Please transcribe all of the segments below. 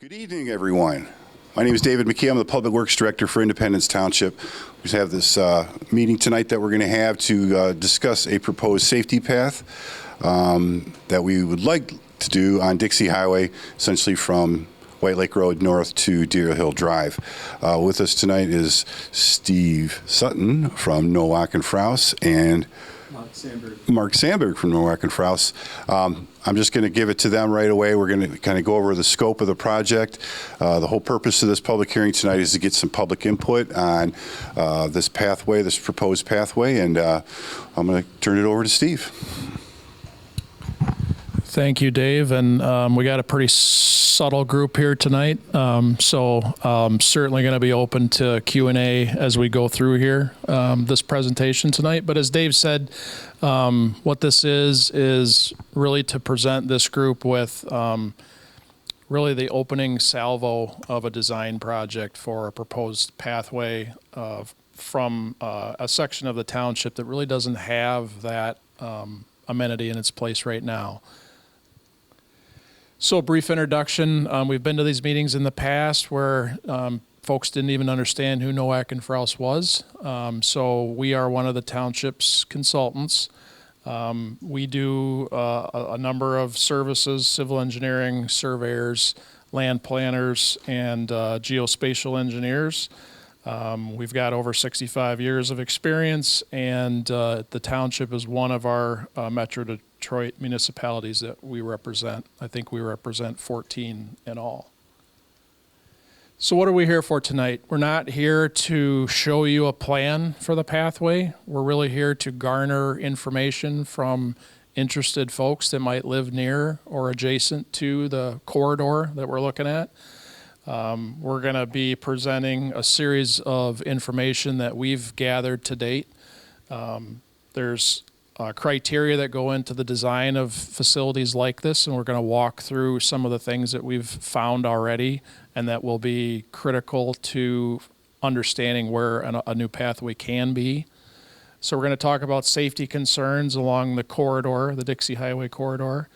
Good evening, everyone. My name is David McKee. I'm the Public Works Director for Independence Township. We have this meeting tonight that we're going to have to discuss a proposed safety path that we would like to do on Dixie Highway, essentially from White Lake Road north to Deerhill Drive. With us tonight is Steve Sutton from Nowak Fraus and Mark Sandberg from Nowak Fraus. I'm just going to give it to them right away. We're going to kind of go over the scope of the project. The whole purpose of this public hearing tonight is to get some public input on this pathway, this proposed pathway, and I'm going to turn it over to Steve. Thank you, Dave. And we got a pretty subtle group here tonight, so certainly going to be open to Q&A as we go through here this presentation tonight. But as Dave said, what this is really to present this group with really the opening salvo of a design project for a proposed pathway from a section of the township that really doesn't have that amenity in its place right now. So a brief introduction. We've been to these meetings in the past where folks didn't even understand who Nowak Fraus was. So we are one of the township's consultants. We do a number of services: civil engineering, surveyors, land planners, and geospatial engineers. We've got over 65 years of experience, and the township is one of our Metro Detroit municipalities that we represent. I think we represent 14 in all. So what are we here for tonight? We're not here to show you a plan for the pathway. We're really here to garner information from interested folks that might live near or adjacent to the corridor that we're looking at. We're going to be presenting a series of information that we've gathered to date. There's criteria that go into the design of facilities like this, and we're going to walk through some of the things that we've found already and that will be critical to understanding where a new pathway can be. So we're going to talk about safety concerns along the corridor, the Dixie Highway corridor.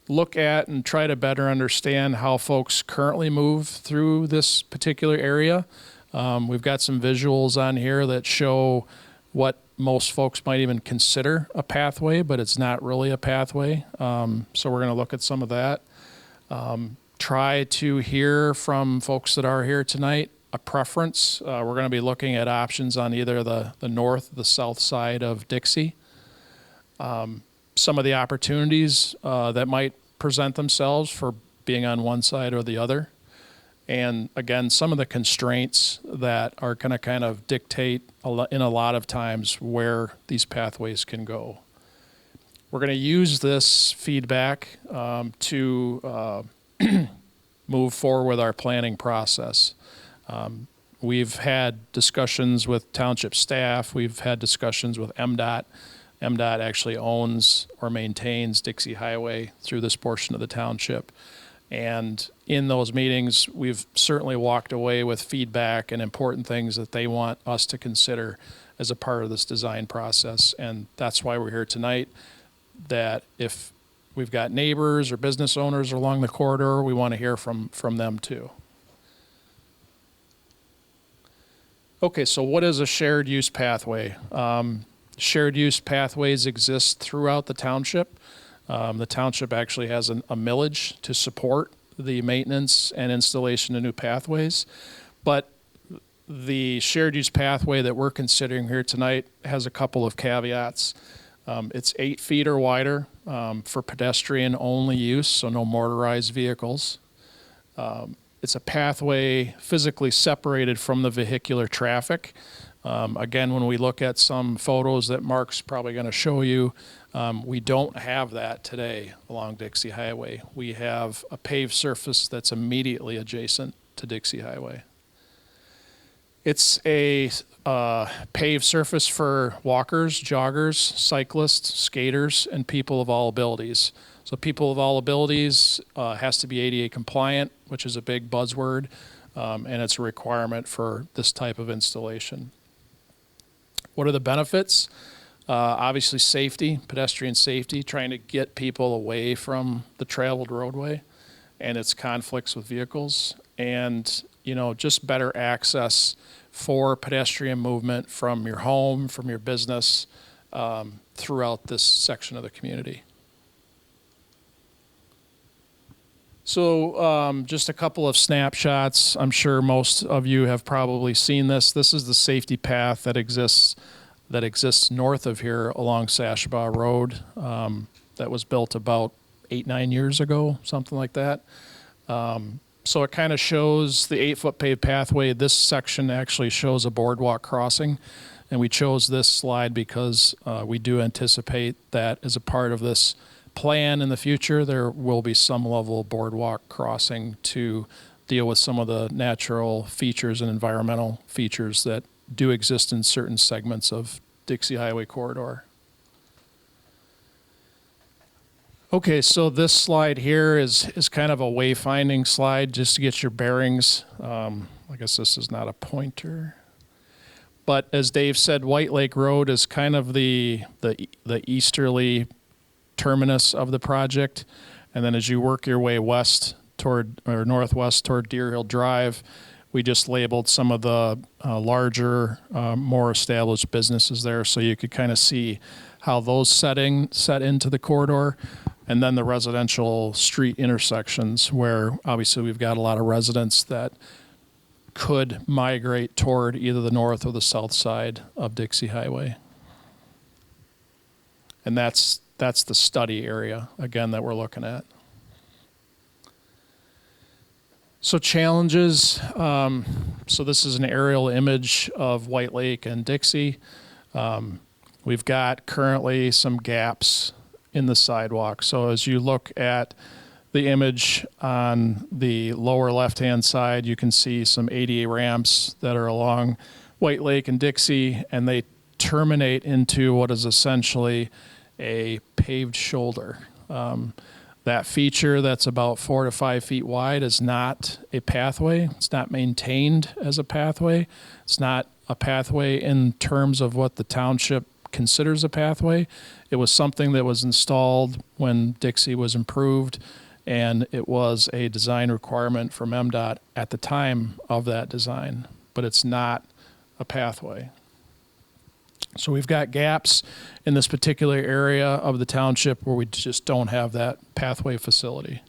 Look at and try to better understand how folks currently move through this particular area. We've got some visuals on here that show what most folks might even consider a pathway, but it's not really a pathway. So we're going to look at some of that. Try to hear from folks that are here tonight a preference. We're going to be looking at options on either the north, the south side of Dixie. Some of the opportunities that might present themselves for being on one side or the other. And again, some of the constraints that are going to kind of dictate in a lot of times where these pathways can go. We're going to use this feedback to move forward with our planning process. We've had discussions with township staff. We've had discussions with MDOT. MDOT actually owns or maintains Dixie Highway through this portion of the township. And in those meetings, we've certainly walked away with feedback and important things that they want us to consider as a part of this design process. And that's why we're here tonight, that if we've got neighbors or business owners along the corridor, we want to hear from them too. Okay, so what is a shared use pathway? Shared use pathways exist throughout the township. The township actually has a millage to support the maintenance and installation of new pathways. But the shared use pathway that we're considering here tonight has a couple of caveats. It's 8 feet or wider for pedestrian only use, so no motorized vehicles. It's a pathway physically separated from the vehicular traffic. Again, when we look at some photos that Mark's probably going to show you, we don't have that today along Dixie Highway. We have a paved surface that's immediately adjacent to Dixie Highway. It's a paved surface for walkers, joggers, cyclists, skaters, and people of all abilities. So people of all abilities has to be ADA compliant, which is a big buzzword, and it's a requirement for this type of installation. What are the benefits? Obviously safety, pedestrian safety, trying to get people away from the traveled roadway. and its conflicts with vehicles, and just better access for pedestrian movement from your home, from your business, throughout this section of the community. So just a couple of snapshots. I'm sure most of you have probably seen this. This is the safety path that exists north of here along Sashabaw Road. That was built about 8-9 years ago, something like that. So it kind of shows the 8-foot paved pathway. This section actually shows a boardwalk crossing, and we chose this slide because we do anticipate that as a part of this plan in the future, there will be some level of boardwalk crossing to deal with some of the natural features and environmental features that do exist in certain segments of Dixie Highway corridor. Okay, so this slide here is kind of a wayfinding slide just to get your bearings. I guess this is not a pointer. But as Dave said, White Lake Road is kind of the easterly terminus of the project. And then as you work your way west toward, or northwest toward Deerhill Drive, we just labeled some of the larger, more established businesses there so you could kind of see how those set into the corridor. And then the residential street intersections where obviously we've got a lot of residents that could migrate toward either the north or the south side of Dixie Highway. And that's the study area, again, that we're looking at. So challenges, so this is an aerial image of White Lake and Dixie. We've got currently some gaps in the sidewalk. So as you look at the image on the lower left-hand side, you can see some ADA ramps that are along White Lake and Dixie, and they terminate into what is essentially a paved shoulder. That feature that's about 4 to 5 feet wide is not a pathway. It's not maintained as a pathway. It's not a pathway in terms of what the township considers a pathway. It was something that was installed when Dixie was improved, and it was a design requirement from MDOT at the time of that design, but it's not a pathway. So we've got gaps in this particular area of the township where we just don't have that pathway facility.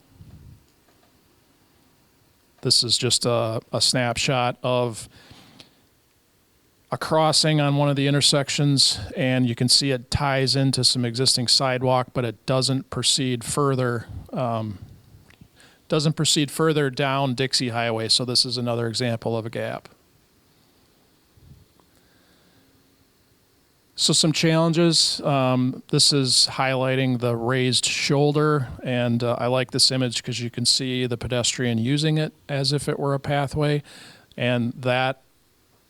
This is just a snapshot of a crossing on one of the intersections, and you can see it ties into some existing sidewalk, but it doesn't proceed further. Doesn't proceed further down Dixie Highway. So this is another example of a gap. So some challenges. This is highlighting the raised shoulder, and I like this image because you can see the pedestrian using it as if it were a pathway, and that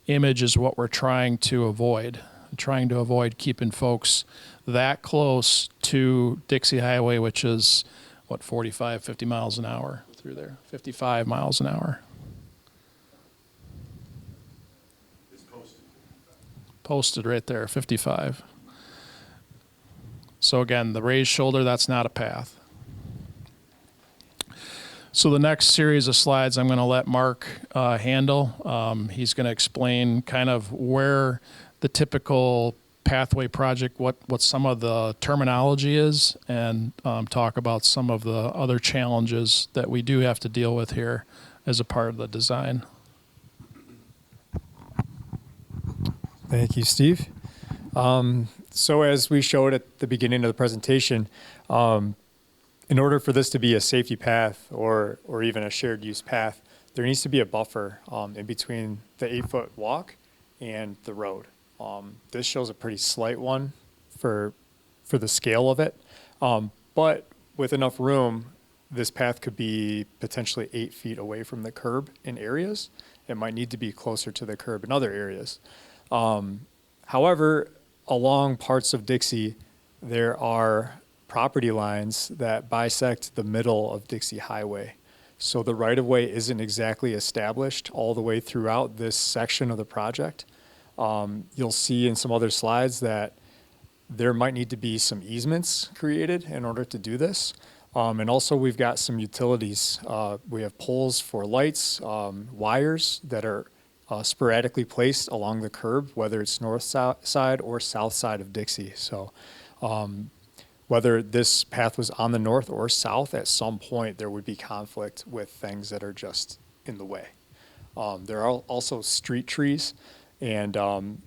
image is what we're trying to avoid. Trying to avoid keeping folks that close to Dixie Highway, which is, 45, 50 miles an hour through there, 55 miles an hour. Posted right there, 55. So again, the raised shoulder, that's not a path. So the next series of slides I'm going to let Mark handle. He's going to explain kind of where the typical pathway project, what some of the terminology is, and talk about some of the other challenges that we do have to deal with here as a part of the design. Thank you, Steve. So as we showed at the beginning of the presentation, in order for this to be a safety path or even a shared use path, there needs to be a buffer in between the 8-foot walk and the road. This shows a pretty slight one for the scale of it, but with enough room, this path could be potentially 8 feet away from the curb in areas. It might need to be closer to the curb in other areas. However, along parts of Dixie, there are property lines that bisect the middle of Dixie Highway. So the right-of-way isn't exactly established all the way throughout this section of the project. You'll see in some other slides that there might need to be some easements created in order to do this. And also we've got some utilities. We have poles for lights, wires that are sporadically placed along the curb, whether it's north side or south side of Dixie. So whether this path was on the north or south, at some point there would be conflict with things that are just in the way. There are also street trees, and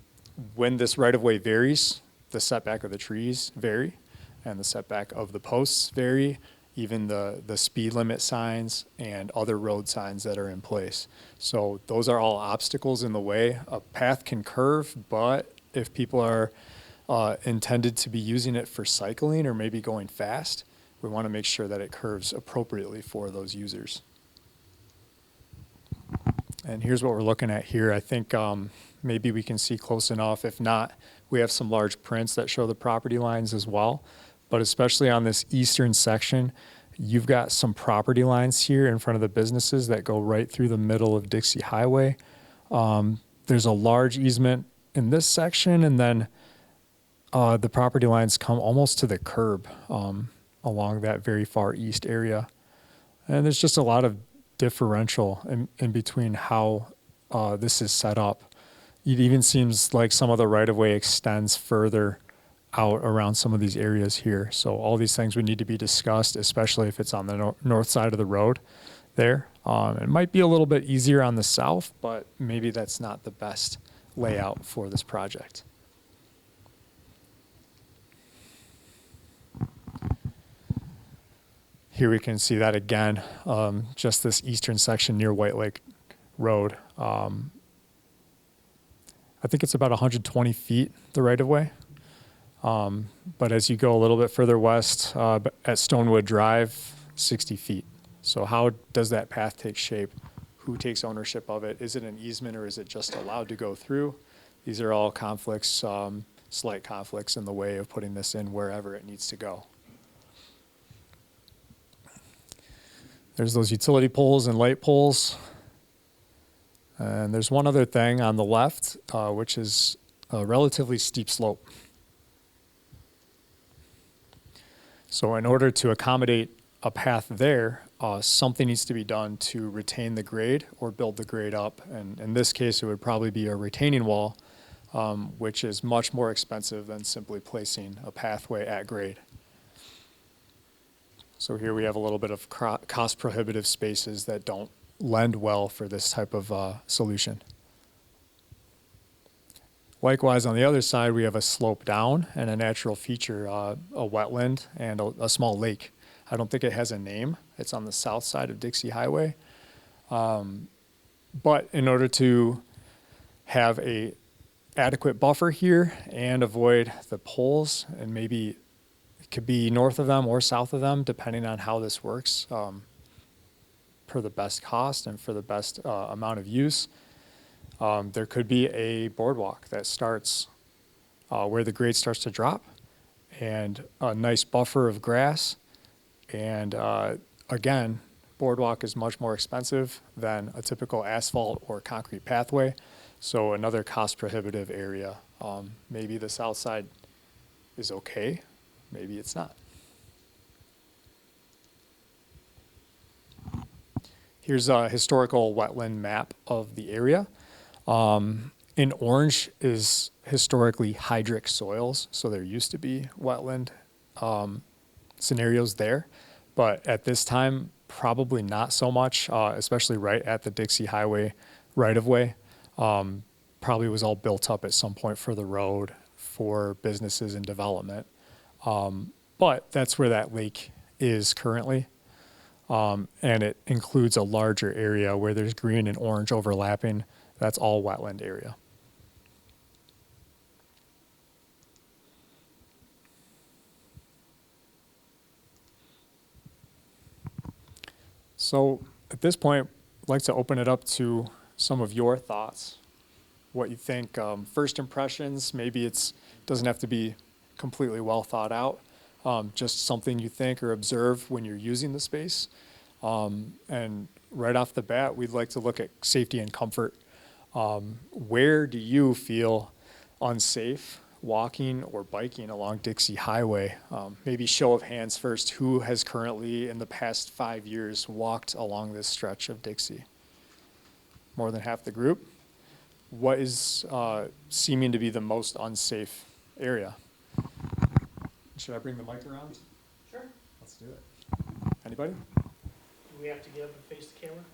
when this right-of-way varies, the setback of the trees vary, and the setback of the posts vary, even the speed limit signs and other road signs that are in place. So those are all obstacles in the way. A path can curve, but if people are intended to be using it for cycling or maybe going fast, we want to make sure that it curves appropriately for those users. And here's what we're looking at here. I think maybe we can see close enough. If not, we have some large prints that show the property lines as well. But especially on this eastern section, you've got some property lines here in front of the businesses that go right through the middle of Dixie Highway. There's a large easement in this section, and then the property lines come almost to the curb along that very far east area. And there's just a lot of differential in between how this is set up. It even seems like some of the right-of-way extends further out around some of these areas here. So all these things would need to be discussed, especially if it's on the north side of the road there. It might be a little bit easier on the south, but maybe that's not the best layout for this project. Here we can see that again, just this eastern section near White Lake Road. I think it's about 120 feet, the right-of-way. But as you go a little bit further west at Stonewood Drive, 60 feet. So how does that path take shape? Who takes ownership of it? Is it an easement or is it just allowed to go through? These are all conflicts, slight conflicts in the way of putting this in wherever it needs to go. There's those utility poles and light poles. And there's one other thing on the left, which is a relatively steep slope. So in order to accommodate a path there, something needs to be done to retain the grade or build the grade up. And in this case, it would probably be a retaining wall, which is much more expensive than simply placing a pathway at grade. So here we have a little bit of cost prohibitive spaces that don't lend well for this type of solution. Likewise, on the other side, we have a slope down and a natural feature, a wetland and a small lake. I don't think it has a name. It's on the south side of Dixie Highway. But in order to have a adequate buffer here and avoid the poles, and maybe it could be north of them or south of them, depending on how this works, for the best cost and for the best amount of use. There could be a boardwalk that starts where the grade starts to drop, and a nice buffer of grass. And again, boardwalk is much more expensive than a typical asphalt or concrete pathway. So another cost prohibitive area. Maybe the south side is okay, maybe it's not. Here's a historical wetland map of the area. In orange is historically hydric soils, so there used to be wetland scenarios there, but at this time, probably not so much, especially right at the Dixie Highway right-of-way. Probably was all built up at some point for the road, for businesses and development. But that's where that lake is currently. And it includes a larger area where there's green and orange overlapping. That's all wetland area. So at this point, I'd like to open it up to some of your thoughts, what you think, first impressions. Maybe it doesn't have to be completely well thought out, just something you think or observe when you're using the space. And right off the bat, we'd like to look at safety and comfort. Where do you feel unsafe walking or biking along Dixie Highway? Maybe show of hands first, who has currently in the past 5 years walked along this stretch of Dixie? More than half the group. What is seeming to be the most unsafe area? Should I bring the mic around? Sure. Let's do it. Anybody? Do we have to get up and face the camera?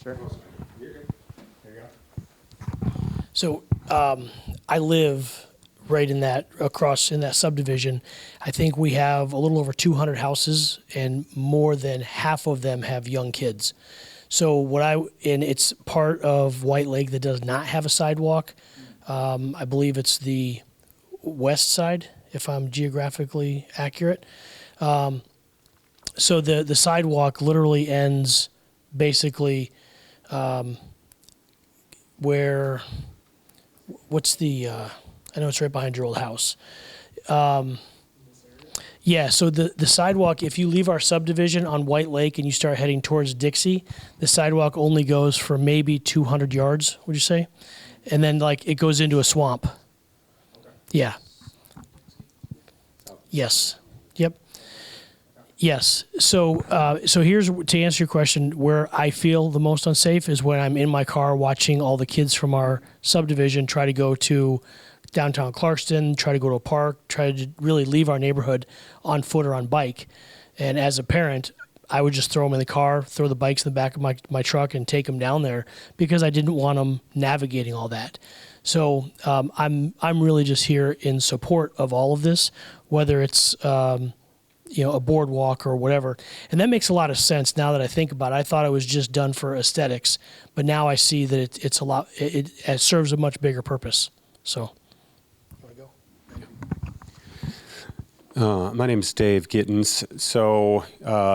Sure. There you go. So I live right in that, across in that subdivision. I think we have a little over 200 houses, and more than half of them have young kids. So and it's part of White Lake that does not have a sidewalk. I believe it's the west side, if I'm geographically accurate. So the sidewalk literally ends basically where, what's the, I know it's right behind your old house. Yeah, so the sidewalk, if you leave our subdivision on White Lake and you start heading towards Dixie, the sidewalk only goes for maybe 200 yards, would you say? And then like it goes into a swamp. Yeah. Yes. Yep. Yes. So here's to answer your question. Where I feel the most unsafe is when I'm in my car watching all the kids from our subdivision try to go to downtown Clarkston, try to go to a park, try to really leave our neighborhood on foot or on bike. And as a parent, I would just throw them in the car, throw the bikes in the back of my truck, and take them down there because I didn't want them navigating all that. So I'm really just here in support of all of this, whether it's a boardwalk or whatever. And that makes a lot of sense now that I think about it. I thought it was just done for aesthetics, but now I see that it's a lot. It serves a much bigger purpose. So. My name is Dave Gittens. So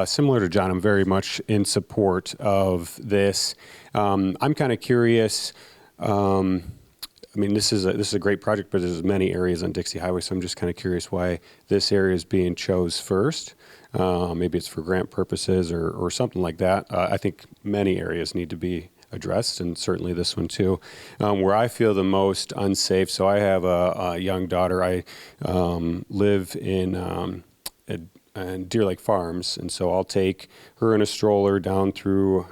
similar to John, I'm very much in support of this. I'm kind of curious. I mean, this is a great project, but there's many areas on Dixie Highway, so I'm just kind of curious why this area is being chose first. Maybe it's for grant purposes or something like that. I think many areas need to be addressed, and certainly this one too. Where I feel the most unsafe, so I have a young daughter. I live in Deer Lake Farms, and so I'll take her in a stroller down through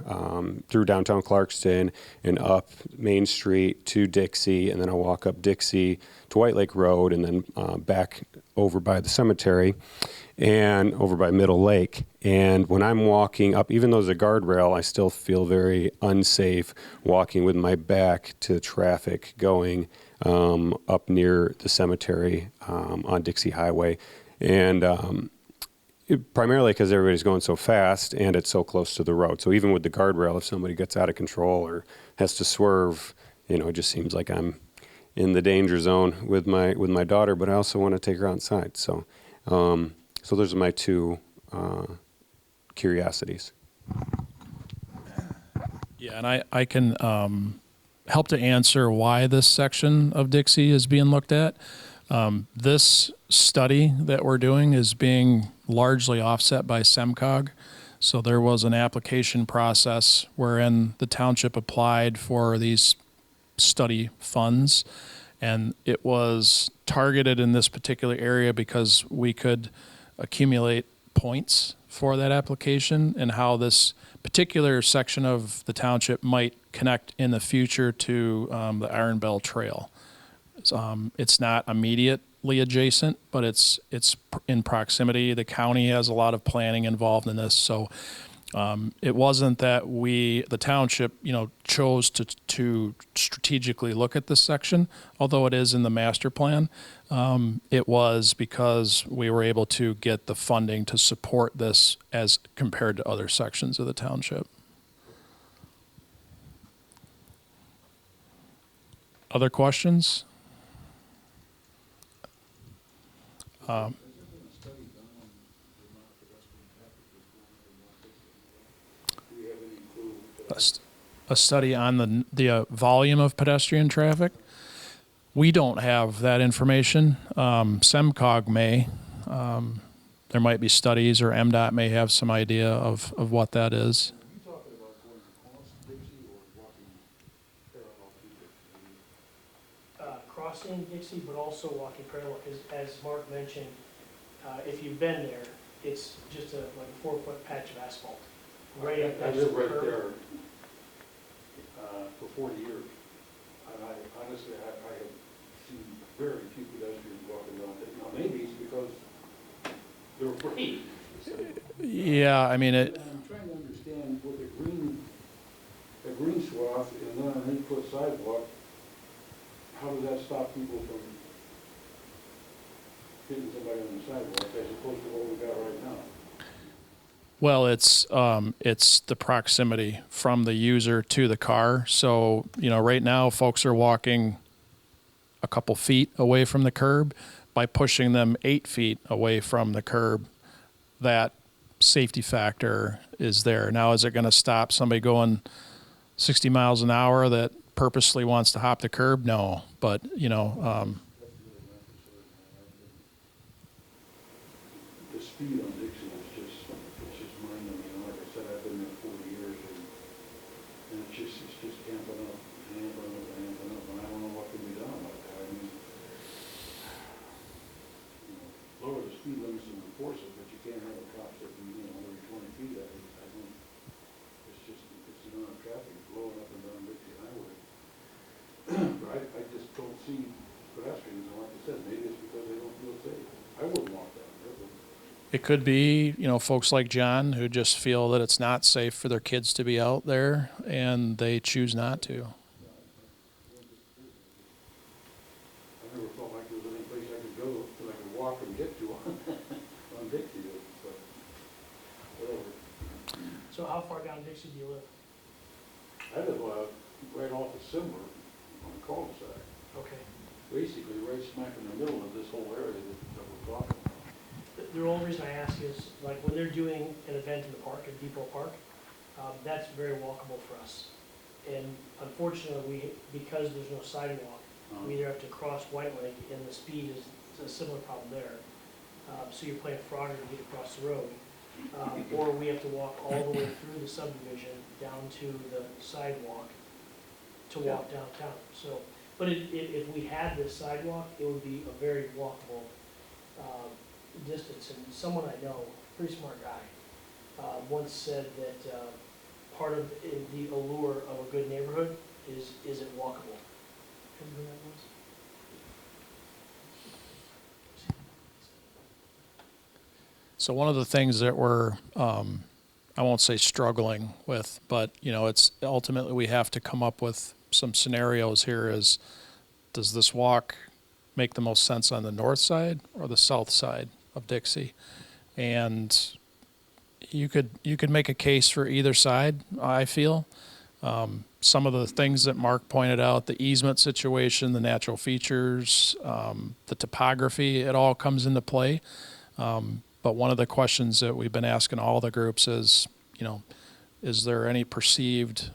downtown Clarkston and up Main Street to Dixie, and then I'll walk up Dixie to White Lake Road, and then back over by the cemetery and over by Middle Lake. And when I'm walking up, even though there's a guardrail, I still feel very unsafe walking with my back to traffic going up near the cemetery on Dixie Highway. And primarily because everybody's going so fast and it's so close to the road. So even with the guardrail, if somebody gets out of control or has to swerve, it just seems like I'm in the danger zone with my daughter, but I also want to take her outside. So those are my two curiosities. Yeah, and I can help to answer why this section of Dixie is being looked at. This study that we're doing is being largely offset by SEMCOG. So there was an application process wherein the township applied for these study funds, and it was targeted in this particular area because we could accumulate points for that application and how this particular section of the township might connect in the future to the Iron Bell Trail. It's not immediately adjacent, but it's in proximity. The county has a lot of planning involved in this, so it wasn't that the township, chose to strategically look at this section, although it is in the master plan. It was because we were able to get the funding to support this as compared to other sections of the township. Other questions? A study on the volume of pedestrian traffic. We don't have that information. SEMCOG may. There might be studies, or MDOT may have some idea of what that is. Are you talking about going across Dixie or walking parallel to Dixie? Across crossing Dixie, but also walking parallel, because as Mark mentioned, if you've been there, it's just like a 4-foot patch of asphalt. Right up I next to lived the right curb. there for 40 years. And I honestly, I have seen very few pedestrians walking down it. Now, maybe it's because they're afraid. Yeah, I mean, And I'm trying to understand with a green swath and then an 8-foot sidewalk, how does that stop people from hitting somebody on the sidewalk as opposed to what we got right now? well, it's the proximity from the user to the car. So, right now, folks are walking a couple feet away from the curb. By pushing them 8 feet away from the curb, that safety factor is there. Now, is it going to stop somebody going 60 miles an hour that purposely wants to hop the curb? No, but The speed on Dixie is just mind-numbing. Like I said, I've been there 40 years and it's just amping up, and amping up, and amping up, and I don't know what can be done about that. I mean, lower the speed limits and enforce it, but you can't have a cop sitting, every 20 feet at it. I don't, it's the amount of traffic blowing up and down Dixie Highway. But I just don't see pedestrians, and like I said, maybe it's because they don't feel safe. I wouldn't walk down there, but it could be, folks like John who just feel that it's not safe for their kids to be out there and they choose not to. I never felt like there was any place I could go that I could walk and get to on Dixie, but whatever. So how far down Dixie do you live? I live right off of Simber on the cul-de-sac, Okay. basically right smack in the middle of this whole area that we're talking about. The only reason I ask is, like, when they're doing an event in the park, at Depot Park, that's very walkable for us. And unfortunately, because there's no sidewalk, we either have to cross White Lake, and the speed is a similar problem there. So you're playing Frogger to get across the road. Or we have to walk all the way through the subdivision down to the sidewalk to walk downtown. So, but if we had this sidewalk, it would be a very walkable distance. And someone I know, pretty smart guy, once said that part of the allure of a good neighborhood is it walkable. Remember who that was? So one of the things that we're, I won't say struggling with, but it's ultimately we have to come up with some scenarios here. Is, does this walk make the most sense on the north side or the south side of Dixie? And you could make a case for either side, I feel. Some of the things that Mark pointed out, the easement situation, the natural features, the topography, it all comes into play. But one of the questions that we've been asking all the groups is, is there any perceived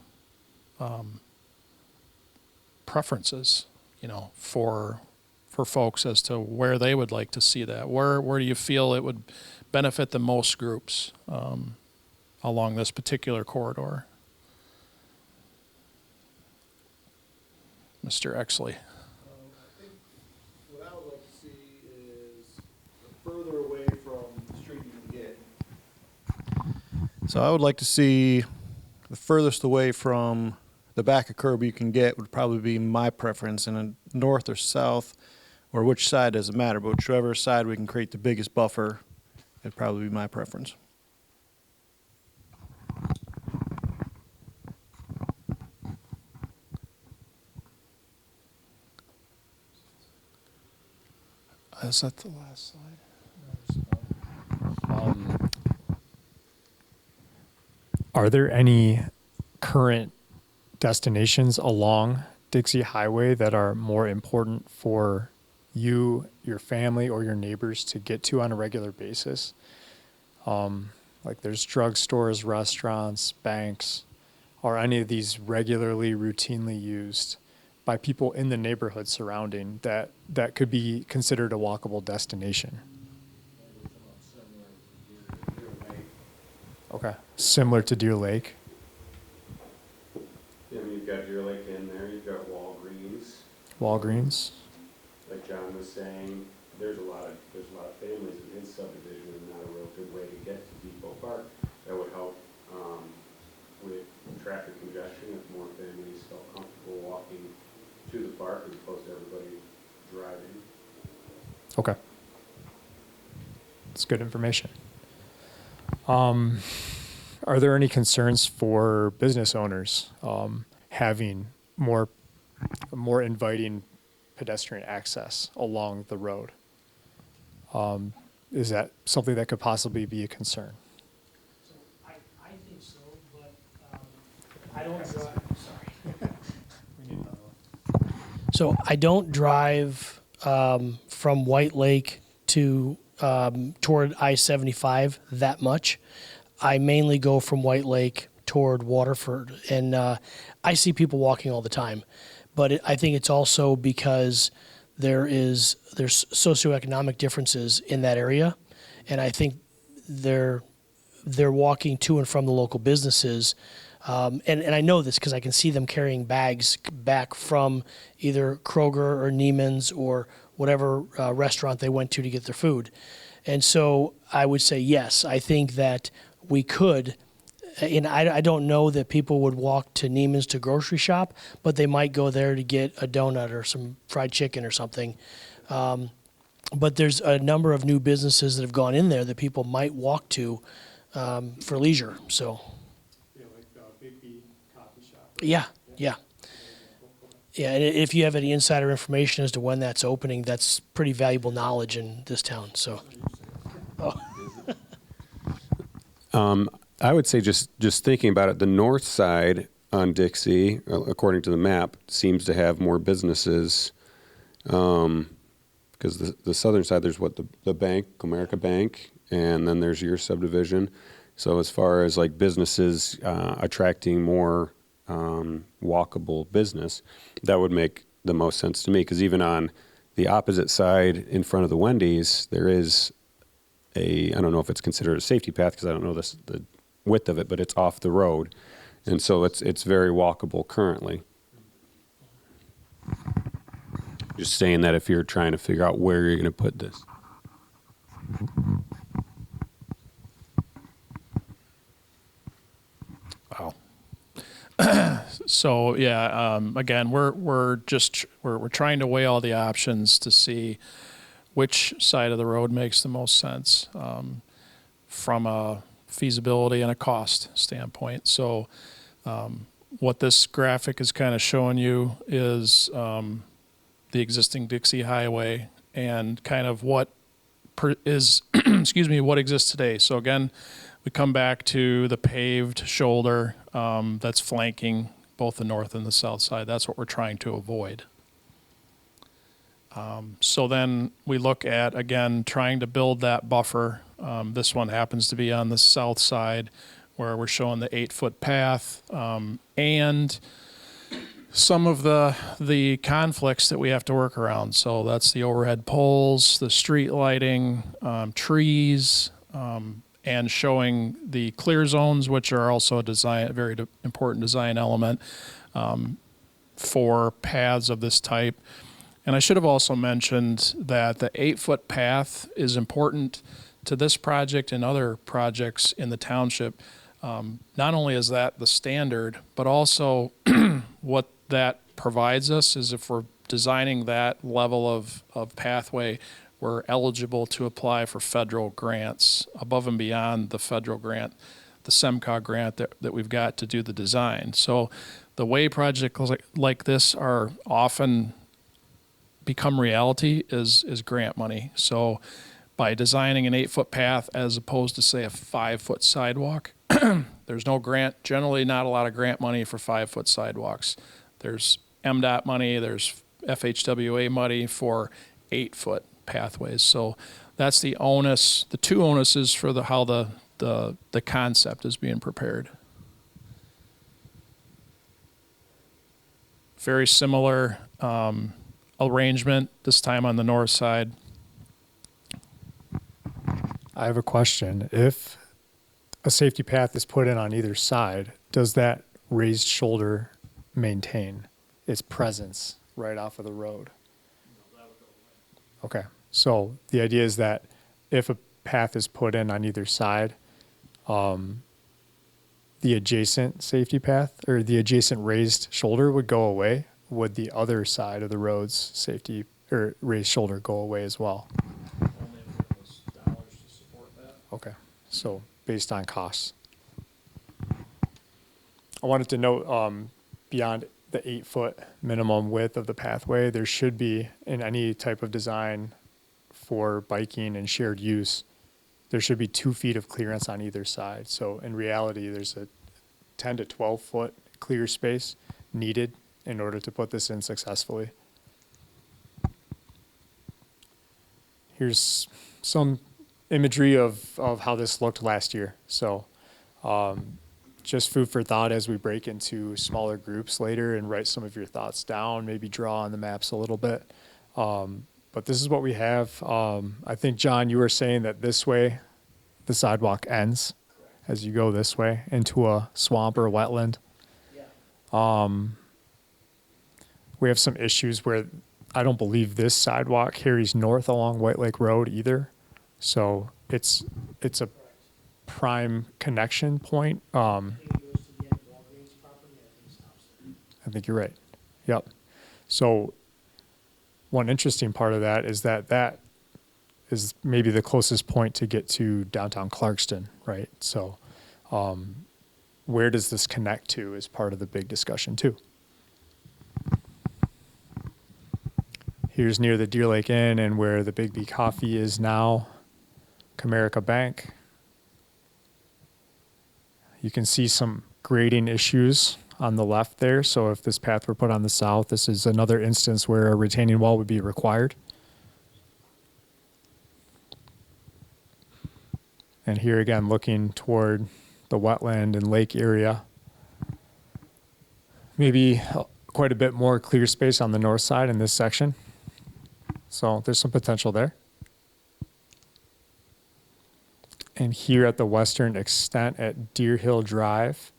preferences, for folks as to where they would like to see that? Where do you feel it would benefit the most groups along this particular corridor? Mr. Exley. I think what I would like to see is the further away from the street you can get. So I would like to see the furthest away from the back of curb you can get would probably be my preference, and a north or south, or which side doesn't matter, but whichever side we can create the biggest buffer, it'd probably be my preference. Is that the last slide? Are there any current destinations along Dixie Highway that are more important for you, your family, or your neighbors to get to on a regular basis? Like there's drugstores, restaurants, banks. Are any of these regularly, routinely used by people in the neighborhood surrounding that could be considered a walkable destination? Okay, similar to Deer Lake. Yeah, I mean, you've got Deer Lake in there, you've got Walgreens. Walgreens. subdivision and not a real good way to get to Depot Park. That would help with traffic congestion if more families felt comfortable walking to the park as opposed to everybody driving. Okay. That's good information. Are there any concerns for business owners having more inviting pedestrian access along the road? Is that something that could possibly be a concern? So I think so, but I don't drive. Sorry. So I don't drive from White Lake to toward I-75 that much. I mainly go from White Lake toward Waterford, and I see people walking all the time. But I think it's also because there's socioeconomic differences in that area, and I think they're walking to and from the local businesses. And I know this because I can see them carrying bags back from either Kroger or Neiman's or whatever restaurant they went to get their food. And so I would say, yes, I think that we could, and I don't know that people would walk to Neiman's to grocery shop, but they might go there to get a donut or some fried chicken or something. But there's a number of new businesses that have gone in there that people might walk to for leisure. So. Yeah, like the Big B coffee shop. Yeah. Yeah, and if you have any insider information as to when that's opening, that's pretty valuable knowledge in this town. So, I would say just thinking about it, the north side on Dixie, according to the map, seems to have more businesses. Because the southern side, there's the bank, Comerica Bank, and then there's your subdivision. So as far as like businesses attracting more walkable business, that would make the most sense to me. Because even on the opposite side in front of the Wendy's, there is I don't know if it's considered a safety path because I don't know the width of it, but it's off the road. And so it's very walkable currently. Just saying that if you're trying to figure out where you're going to put this. Wow. So yeah, again, we're trying to weigh all the options to see which side of the road makes the most sense from a feasibility and a cost standpoint. So what this graphic is kind of showing you is the existing Dixie Highway and kind of what is what exists today. So again, we come back to the paved shoulder that's flanking both the north and the south side. That's what we're trying to avoid. So then we look at, again, trying to build that buffer. This one happens to be on the south side where we're showing the 8-foot path and some of the conflicts that we have to work around. So that's the overhead poles, the street lighting, trees, and showing the clear zones, which are also a very important design element for paths of this type. And I should have also mentioned that the 8-foot path is important to this project and other projects in the township. Not only is that the standard, but also what that provides us is if we're designing that level of pathway, we're eligible to apply for federal grants above and beyond the federal grant, the SEMCOG grant that we've got to do the design. So the way projects like this are often become reality is grant money. So by designing an 8-foot path as opposed to, say, a 5-foot sidewalk, there's no grant, generally not a lot of grant money for 5-foot sidewalks. There's MDOT money, there's FHWA money for 8-foot pathways. So that's the onus, the two onuses for how the concept is being prepared. Very similar arrangement, this time on the north side. I have a question. If a safety path is put in on either side, does that raised shoulder maintain its presence right off of the road? Okay. So the idea is that if a path is put in on either side, the adjacent safety path or the adjacent raised shoulder would go away. Would the other side of the road's safety or raised shoulder go away as well? Only if there was dollars to support that. Okay, so based on costs. I wanted to note, beyond the 8-foot minimum width of the pathway, there should be, in any type of design for biking and shared use, there should be 2 feet of clearance on either side. So in reality, there's a 10 to 12 foot clear space needed in order to put this in successfully. Here's some imagery of how this looked last year. So just food for thought as we break into smaller groups later and write some of your thoughts down, maybe draw on the maps a little bit. But this is what we have. I think, John, you were saying that this way the sidewalk ends as you go this way into a swamp or a wetland. We have some issues where I don't believe this sidewalk carries north along White Lake Road either. So it's a prime connection point. I think you're right. Yep. So one interesting part of that is that is maybe the closest point to get to downtown Clarkston, right? So where does this connect to is part of the big discussion too. Here's near the Deer Lake Inn and where the Big B Coffee is now, Comerica Bank. You can see some grading issues on the left there. So if this path were put on the south, this is another instance where a retaining wall would be required. And here again, looking toward the wetland and lake area. Maybe quite a bit more clear space on the north side in this section. So there's some potential there. And here at the western extent at Deerhill Drive,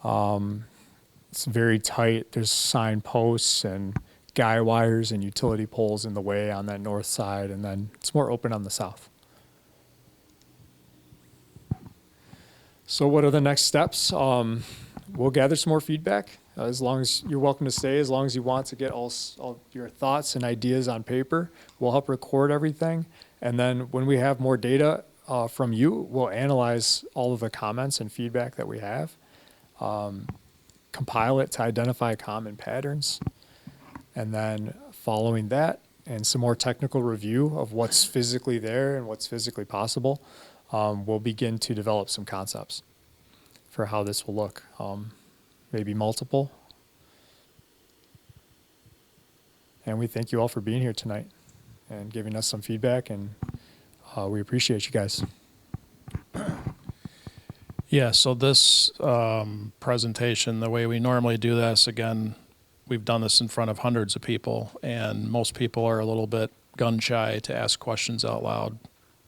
it's very tight. There's signposts and guy wires and utility poles in the way on that north side, and then it's more open on the south. So what are the next steps? We'll gather some more feedback. As long as you're welcome to stay, as long as you want to get all your thoughts and ideas on paper, we'll help record everything. And then when we have more data from you, we'll analyze all of the comments and feedback that we have, compile it to identify common patterns. And then following that and some more technical review of what's physically there and what's physically possible, we'll begin to develop some concepts for how this will look. Maybe multiple. And we thank you all for being here tonight and giving us some feedback, and we appreciate you guys. Yeah, so this presentation, the way we normally do this, again, we've done this in front of hundreds of people, and most people are a little bit gun shy to ask questions out loud.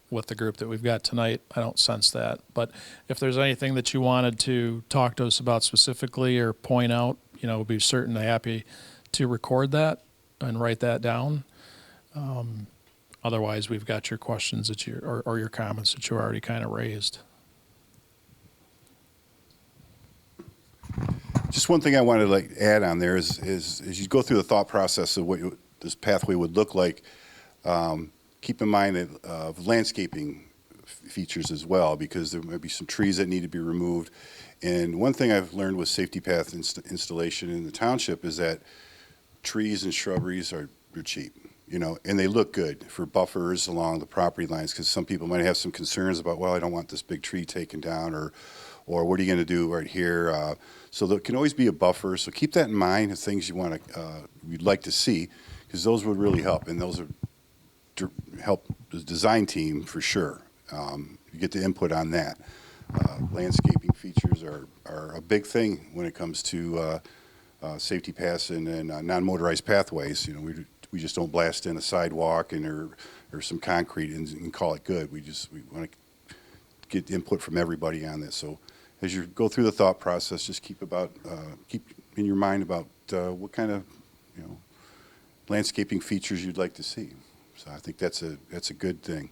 With the group that we've got tonight, I don't sense that. But if there's anything that you wanted to talk to us about specifically or point out, we'd be certainly happy to record that and write that down. Otherwise, we've got your questions that or your comments that you already kind of raised. Just one thing I wanted to add on there is as you go through the thought process of what this pathway would look like, keep in mind that landscaping features as well, because there might be some trees that need to be removed. And one thing I've learned with safety path installation in the township is that trees and shrubberies are cheap, and they look good for buffers along the property lines, because some people might have some concerns about, well, I don't want this big tree taken down, or what are you going to do right here? So there can always be a buffer. So keep that in mind, the things you'd like to see, because those would really help, and those are help the design team for sure. You get the input on that. Landscaping features are a big thing when it comes to safety paths and non-motorized pathways. We just don't blast in a sidewalk or some concrete and call it good. We want to get input from everybody on this. So as you go through the thought process, just keep in your mind about what kind of landscaping features you'd like to see. So I think that's a good thing.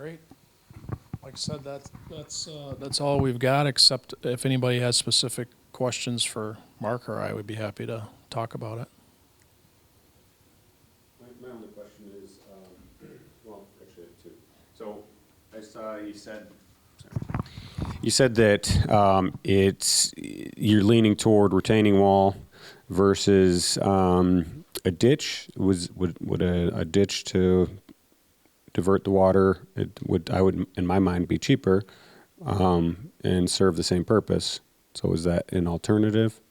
Great. Like I said, that's all we've got, except if anybody has specific questions for Mark or I, would be happy to talk about it. My only question is, well, actually, I have two. So I saw you said that you're leaning toward retaining wall versus a ditch. Would a ditch to divert the water, I would in my mind be cheaper and serve the same purpose. So is that an alternative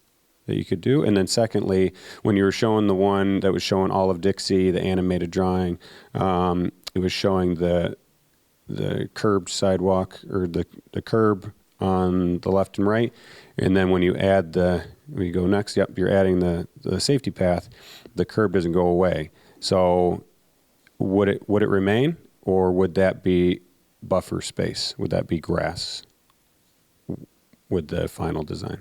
that you could do? And then secondly, when you were showing the one that was showing all of Dixie, the animated drawing, it was showing the curbed sidewalk or the curb on the left and right. And then when you go next, yep, you're adding the safety path, the curb doesn't go away. So would it remain, or would that be buffer space? Would that be grass with the final design?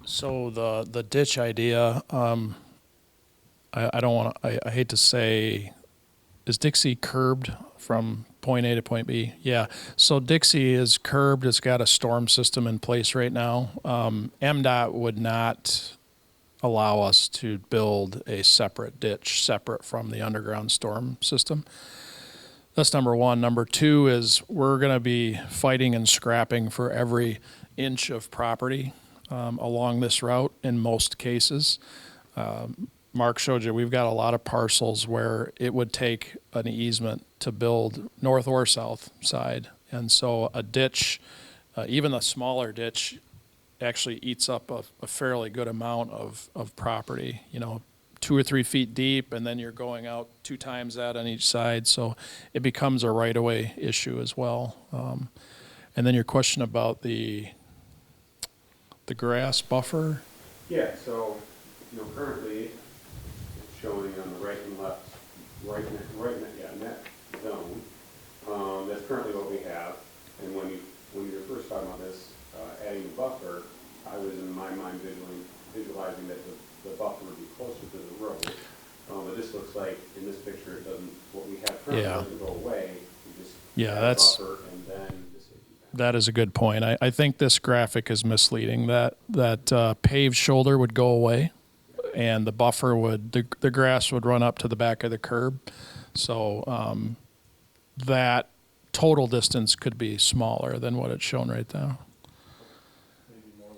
So the ditch idea, I don't want to. I hate to say, is Dixie curbed from point A to point B? Yeah. So Dixie is curbed. It's got a storm system in place right now. MDOT would not allow us to build a separate ditch separate from the underground storm system. That's number one. Number two is we're going to be fighting and scrapping for every inch of property along this route in most cases. Mark showed you we've got a lot of parcels where it would take an easement to build north or south side. And so a ditch, even a smaller ditch, actually eats up a fairly good amount of property, 2 or 3 feet deep, and then you're going out 2 times that on each side. So it becomes a right-of-way issue as well. And then your question about the grass buffer. Yeah, so currently it's showing on the right and left, in that zone. That's currently what we have. And when you were first talking about this, adding the buffer, I was in my mind visualizing that the buffer would be closer to the road. But this looks like in this picture, it doesn't. What we have currently doesn't go away. You just add that's the buffer and then the safety path. That is a good point. I think this graphic is misleading. That paved shoulder would go away, and the buffer the grass would run up to the back of the curb. So that total distance could be smaller than what it's shown right now.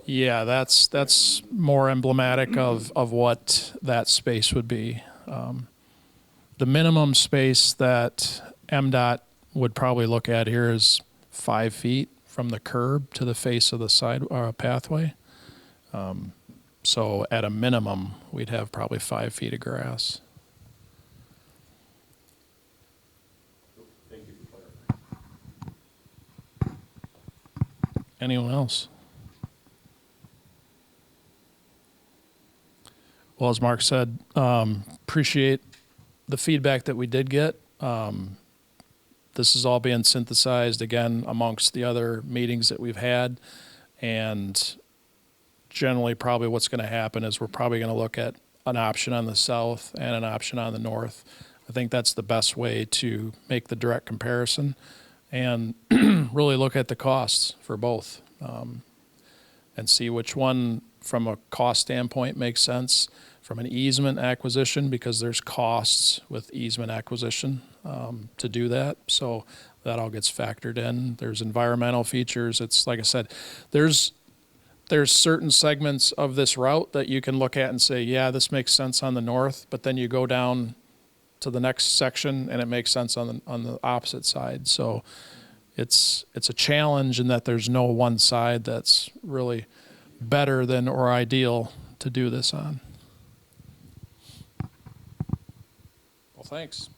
Yeah, that's more emblematic of what that space would be. The minimum space that MDOT would probably look at here is 5 feet from the curb to the face of the side pathway. So at a minimum, we'd have probably 5 feet of grass. Thank you for clarifying. Anyone else? Well, as Mark said, appreciate the feedback that we did get. This is all being synthesized again amongst the other meetings that we've had, and generally probably what's going to happen is we're probably going to look at an option on the south and an option on the north. I think that's the best way to make the direct comparison and really look at the costs for both and see which one from a cost standpoint makes sense. From an easement acquisition, because there's costs with easement acquisition to do that. So that all gets factored in. There's environmental features. It's like I said, there's certain segments of this route that you can look at and say, yeah, this makes sense on the north, but then you go down to the next section and it makes sense on the opposite side. So it's a challenge in that there's no one side that's really better than or ideal to do this on. Well, thanks.